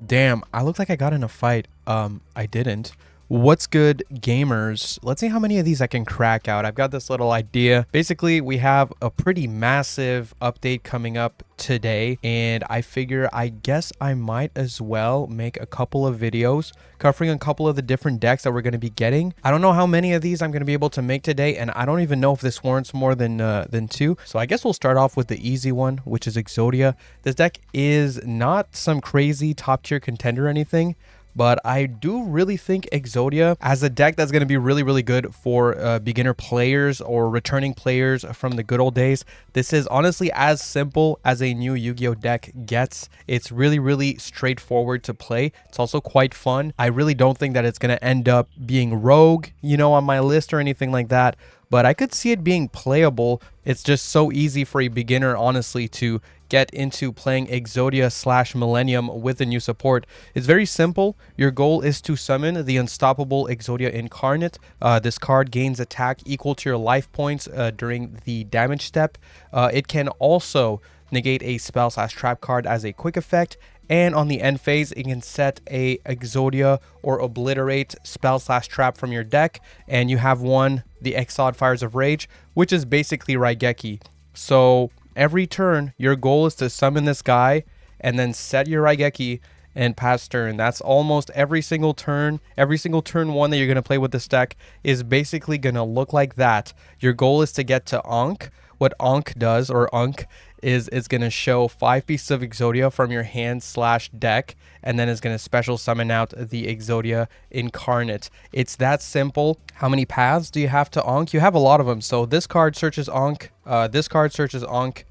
Damn, I look like I got in a fight. I didn't. What's good, gamers? Let's see how many of these I can crack out. I've got this little idea. Basically, we have a pretty massive update coming up today, and I figure I guess I might as well make a couple of videos covering a couple of the different decks that we're going to be getting. I don't know how many of these I'm going to be able to make today, and I don't even know if this warrants more than two. So I guess we'll start off with the easy one, which is Exodia. This deck is not some crazy top tier contender or anything, but I do really think Exodia as a deck that's going to be really good for beginner players or returning players from the good old days. This is honestly as simple as a new Yu-Gi-Oh deck gets. It's really straightforward to play. It's also quite fun. I really don't think that it's going to end up being rogue, you know, on my list or anything like that, but I could see it being playable. It's just so easy for a beginner, honestly, to get into playing Exodia / Millenium with the new support. It's very simple. Your goal is to summon the unstoppable Exodia Incarnate. This card gains attack equal to your life points during the damage step. It can also negate a spell / trap card as a quick effect. And on the end phase, it can set a Exodia or obliterate spell / trap from your deck. And you have one, the Exod Fires of Rage, which is basically Raigeki. So every turn, your goal is to summon this guy and then set your Raigeki and pass turn. That's almost every single turn. Every single turn one that you're going to play with this deck is basically going to look like that. Your goal is to get to Ankh. What Ankh does, or Ankh, is it's going to show 5 pieces of Exodia from your hand / deck, and then it's going to special summon out the Exodia Incarnate. It's that simple. How many paths do you have to Ankh? You have a lot of them. So this card searches Ankh. This card searches Ankh.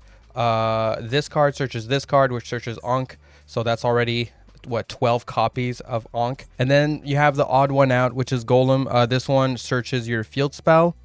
This card searches this card, which searches Ankh. So that's already, what, 12 copies of Ankh. And then you have the odd one out, which is Golem. This one searches your field spell.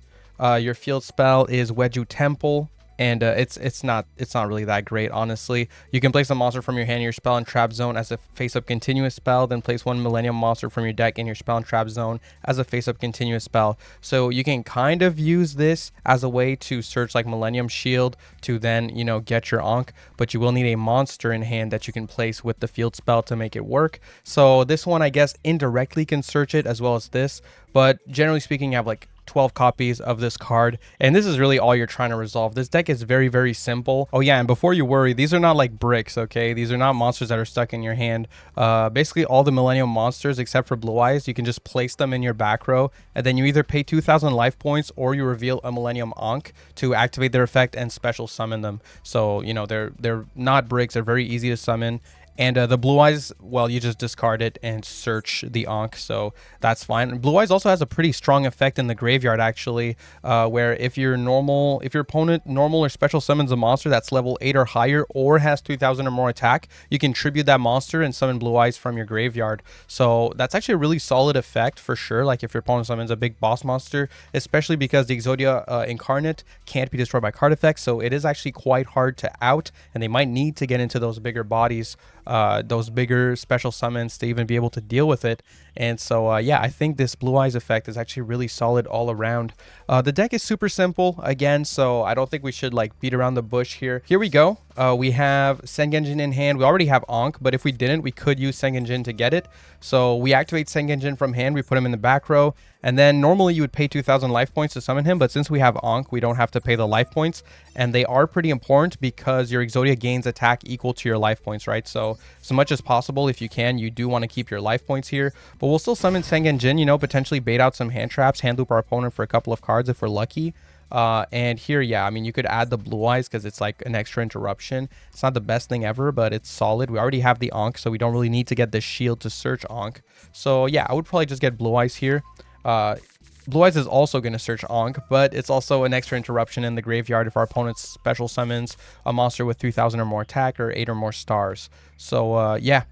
Your field spell is Weju Temple. And it's not really that great, honestly. You can place a monster from your hand in your spell and trap zone as a face-up continuous spell, then place one Millenium monster from your deck in your spell and trap zone as a face-up continuous spell. So you can kind of use this as a way to search like Millenium Shield to then, you know, get your Ankh, but you will need a monster in hand that you can place with the field spell to make it work. So this one, I guess, indirectly can search it as well as this, but generally speaking, you have like 12 copies of this card, and this is really all you're trying to resolve. This deck is very simple. Oh yeah, and before you worry, these are not like bricks, okay? These are not monsters that are stuck in your hand. Basically all the Millennium monsters except for Blue Eyes, you can just place them in your back row, and then you either pay 2,000 life points or you reveal a Millennium Ankh to activate their effect and special summon them. So, you know, they're not bricks. They're very easy to summon. And the Blue Eyes, well, you just discard it and search the Ankh, so that's fine. And Blue Eyes also has a pretty strong effect in the graveyard, actually, where if your opponent normal or special summons a monster that's level 8 or higher or has 2,000 or more attack, you can tribute that monster and summon Blue Eyes from your graveyard. So that's actually a really solid effect for sure, like if your opponent summons a big boss monster, especially because the Exodia Incarnate can't be destroyed by card effects, so it is actually quite hard to out, and they might need to get into those bigger bodies, those bigger special summons to even be able to deal with it. And so yeah, I think this Blue Eyes effect is actually really solid all around. The deck is super simple again, so I don't think we should like beat around the bush here. Here we go. We have Sengenjin in hand. We already have Ankh, but if we didn't, we could use Sengenjin to get it. So we activate Sengenjin from hand, we put him in the back row, and then normally you would pay 2,000 life points to summon him, but since we have Ankh, we don't have to pay the life points, and they are pretty important because your Exodia gains attack equal to your life points, right? So as much as possible, if you can, you do want to keep your life points here, but we'll still summon Sengenjin, you know, potentially bait out some hand traps, hand loop our opponent for a couple of cards if we're lucky. And here, yeah, I mean, you could add the Blue Eyes because it's like an extra interruption. It's not the best thing ever, but it's solid. We already have the Ankh, so we don't really need to get the shield to search Ankh. So yeah, I would probably just get Blue Eyes here. Blue Eyes is also going to search Ankh, but it's also an extra interruption in the graveyard if our opponent special summons a monster with 3,000 or more attack or 8 or more stars. So yeah,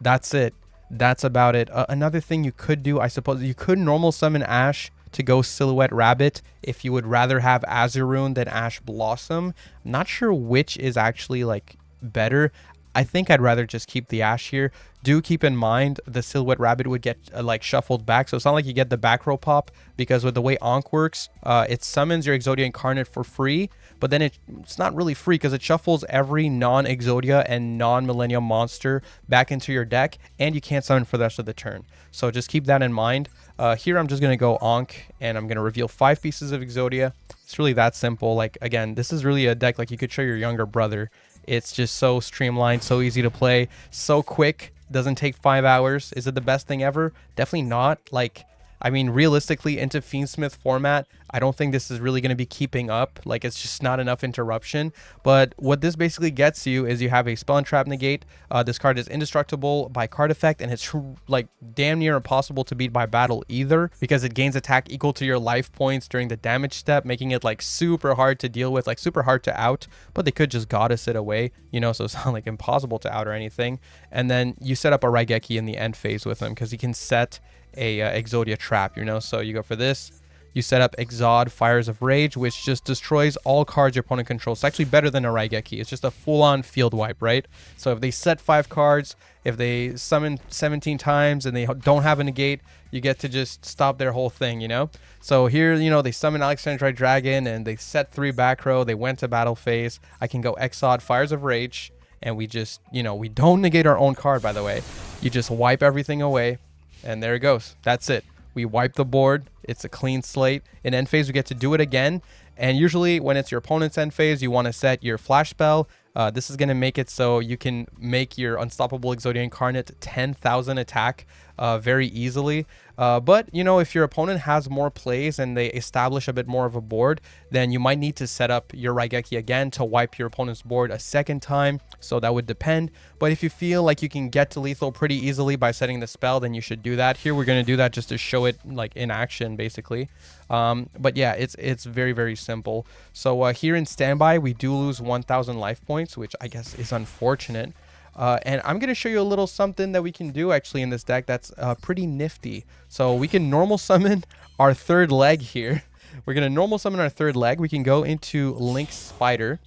that's it. That's about it. Another thing you could do, I suppose, you could normal summon Ash to go Silhouette Rabbit if you would rather have Azuroon than Ash Blossom. I'm not sure which is actually like better. I think I'd rather just keep the Ash here. Do keep in mind the Silhouette Rabbit would get like shuffled back, so it's not like you get the back row pop, because with the way Ankh works, it summons your Exodia Incarnate for free, but then it's not really free because it shuffles every non-Exodia and non-Millennium monster back into your deck, and you can't summon for the rest of the turn. So just keep that in mind. Here I'm just going to go Ankh, and I'm going to reveal 5 pieces of Exodia. It's really that simple. Like, again, this is really a deck like you could show your younger brother. It's just so streamlined, so easy to play, so quick. Doesn't take 5 hours. Is it the best thing ever? Definitely not. Like, I mean, realistically, into Fiendsmith format, I don't think this is really going to be keeping up. Like, it's just not enough interruption. But what this basically gets you is you have a Spell and Trap negate. This card is indestructible by card effect, and it's like damn near impossible to beat by battle either, because it gains attack equal to your life points during the damage step, making it like super hard to deal with, like super hard to out. But they could just goddess it away, you know, so it's not like impossible to out or anything. And then you set up a Raigeki in the end phase with him, because he can set a Exodia trap, you know. So you go for this, you set up Exod Fires of Rage, which just destroys all cards your opponent controls. It's actually better than a Raigeki. It's just a full-on field wipe, right? So if they set 5 cards, if they summon 17 times and they don't have a negate, you get to just stop their whole thing, you know. So here, you know, they summon Alexandrite Dragon and they set 3 back row, they went to battle phase. I can go Exod Fires of Rage, and we just, you know, we don't negate our own card, by the way. You just wipe everything away. And there it goes. That's it. We wipe the board. It's a clean slate. In end phase, we get to do it again. And usually when it's your opponent's end phase, you want to set your flash spell. This is going to make it so you can make your Unstoppable Exodia Incarnate 10,000 attack very easily. But, you know, if your opponent has more plays and they establish a bit more of a board, then you might need to set up your Raigeki again to wipe your opponent's board a second time. So that would depend. But if you feel like you can get to lethal pretty easily by setting the spell, then you should do that. Here we're going to do that just to show it like in action, basically. But yeah, it's very, very simple. So here in standby, we do lose 1,000 life points, which I guess is unfortunate. And I'm going to show you a little something that we can do actually in this deck that's pretty nifty. So we can normal summon our third leg here. We're going to normal summon our third leg. We can go into Link Spider.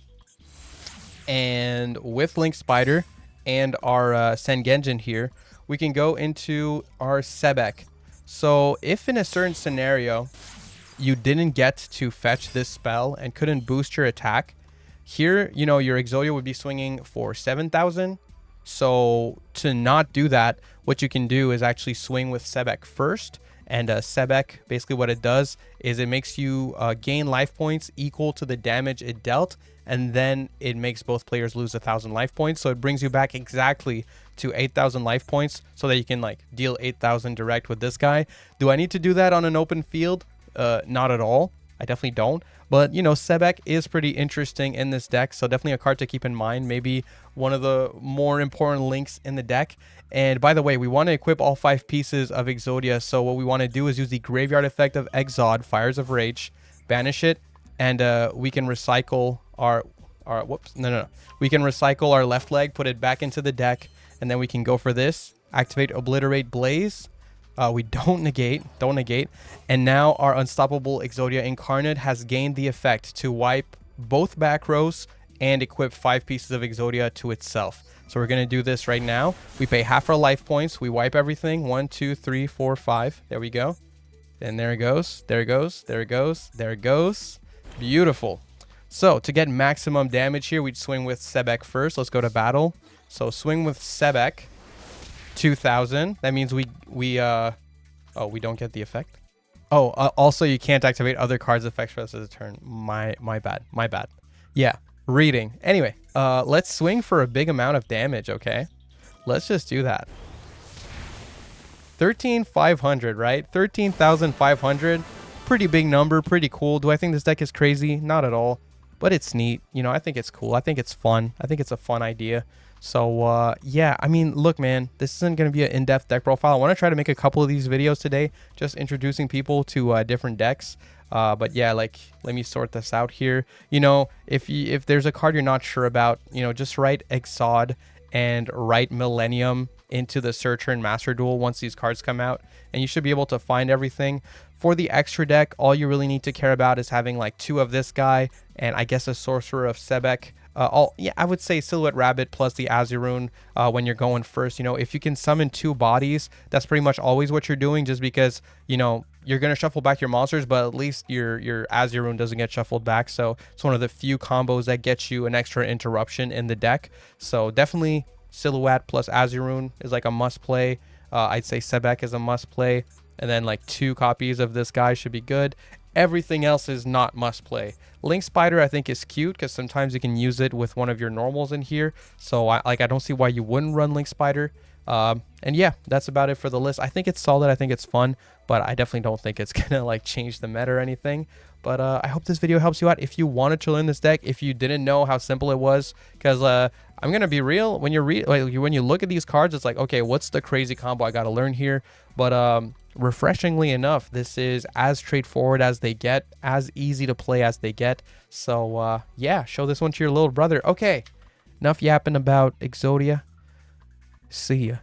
And with Link Spider and our Sengenjin here, we can go into our Sebek. So if in a certain scenario you didn't get to fetch this spell and couldn't boost your attack, here, you know, your Exodia would be swinging for 7,000. So to not do that, what you can do is actually swing with Sebek first. And Sebek, basically what it does is it makes you gain life points equal to the damage it dealt. And then it makes both players lose 1,000 life points. So it brings you back exactly to 8,000 life points so that you can like deal 8,000 direct with this guy. Do I need to do that on an open field? Not at all. I definitely don't. But, you know, Sebek is pretty interesting in this deck, so definitely a card to keep in mind. Maybe one of the more important links in the deck. And by the way, we want to equip all 5 pieces of Exodia, so what we want to do is use the graveyard effect of Exod, Fires of Rage, banish it, and we can recycle our we can recycle our left leg, put it back into the deck, and then we can go for this, activate Obliterate Blaze. We don't negate, and now our Unstoppable Exodia Incarnate has gained the effect to wipe both back rows and equip 5 pieces of Exodia to itself. So we're going to do this right now. We pay half our life points, we wipe everything, 1, 2, 3, 4, 5, there we go. And there it goes, there it goes, there it goes, there it goes. Beautiful. So to get maximum damage here, we'd swing with Sebek first. Let's go to battle. So swing with Sebek. 2,000. That means we don't get the effect. Oh, also you can't activate other cards' effects for us as a turn. My bad. Yeah, reading. Anyway, let's swing for a big amount of damage. Okay, let's just do that. 13,500, right? 13,500. Pretty big number. Pretty cool. Do I think this deck is crazy? Not at all. But it's neat. You know, I think it's cool. I think it's fun. I think it's a fun idea. So, yeah, I mean, look, man, this isn't going to be an in-depth deck profile. I want to try to make a couple of these videos today, just introducing people to different decks. But yeah, like, let me sort this out here. You know, if there's a card you're not sure about, you know, just write Exod and write Millenium into the searcher in Master Duel once these cards come out, and you should be able to find everything. For the extra deck, all you really need to care about is having like 2 of this guy and I guess a Sorcerer of Sebek. Yeah, I would say Silhouette Rabbit plus the Azurune when you're going first. You know, if you can summon 2 bodies, that's pretty much always what you're doing, just because, you know, you're gonna shuffle back your monsters, but at least your Azure Rune doesn't get shuffled back. So it's one of the few combos that gets you an extra interruption in the deck. So definitely Silhouette plus Azure Rune is like a must play. I'd say Sebek is a must play, and then like 2 copies of this guy should be good. Everything else is not must play. Link Spider I think is cute because sometimes you can use it with one of your normals in here. So I don't see why you wouldn't run Link Spider. And yeah, that's about it for the list. I think it's solid. I think it's fun, but I definitely don't think it's gonna like change the meta or anything. But I hope this video helps you out. If you wanted to learn this deck, if you didn't know how simple it was, because I'm gonna be real, when when you look at these cards, it's like, okay, what's the crazy combo I gotta learn here? But refreshingly enough, this is as straightforward as they get, as easy to play as they get. So yeah, show this one to your little brother. Okay, enough yapping about Exodia. See ya.